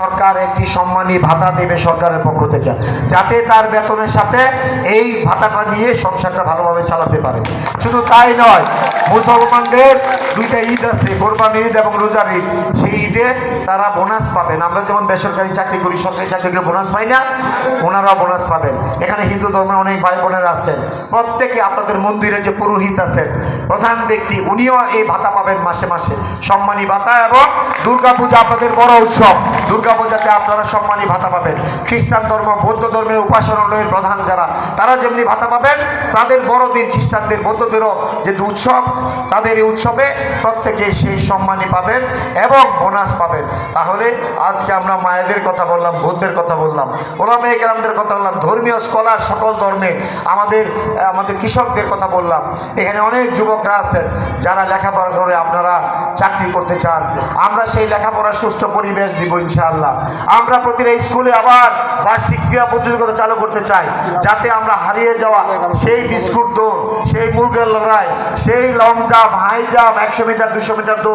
সরকার একটি সম্মানী ভাতা দেবে সরকারের পক্ষ থেকে, যাতে তার বেতনের সাথে এই ভাতাটা নিয়ে সংসারটা ভালোভাবে চালাতে পারে। শুধু তাই নয়, মুসলমানদের দুইটা ঈদ আছে, কোরবানির ঈদ এবং রোজার ঈদ। সেই ঈদে তারা বোনাস পাবেন। আমরা যেমন বেসরকারি চাকরি করি, সরকারি চাকরি করে বোনাস পাই না, ওনারাও বোনাস পাবেন। এখানে হিন্দু ধর্মের অনেক ভাই বোনেরা আছেন, প্রত্যেকে আপনাদের মন্দিরে যে পুরোহিত আছেন, প্রধান ব্যক্তি, উনিও এই ভাতা পাবেন মাসে মাসে, সম্মানী ভাতা। এবং দুর্গাপূজা আপনাদের বড় উৎসব, দুর্গাপূজাতে আপনারা সম্মানী ভাতা পাবেন। খ্রিস্টান ধর্ম, বৌদ্ধ ধর্মের উপাসনালয়ের প্রধান যারা, তারা যেমনি ভাতা পাবেন, তাদের বড়দিন, খ্রিস্টানদের, বৌদ্ধদেরও যে উৎসব, তাদের এই উৎসবে প্রত্যেকে সেই সম্মানী পাবেন এবং বোনাস পাবেন। তাহলে আজকে আমরা মায়েদের কথা বললাম, বৌদ্ধের কথা বললাম, ওলামায়ে কেরামদের কথা বললাম, ধর্মীয় স্কলার সকল ধর্মে, আমাদের কৃষকদের কথা বললাম। এখানে অনেক যুবকরা আছেন যারা লেখাপড়া করে আপনারা চাকরি করতে চান। আমরা সেই লেখাপড়ার সুস্থ পরিবেশ দিব ইনশাআল্লাহ। আমরা প্রতিটা স্কুলে আবার বার্ষিক ক্রীড়া প্রতিযোগিতা চালু করতে চাই, যাতে আমরা হারিয়ে যাওয়া সেই বিস্কুট দৌড়, সেই মুরগের লড়াই, সেই long jump, high jump, 100 metre 200 metre দৌড়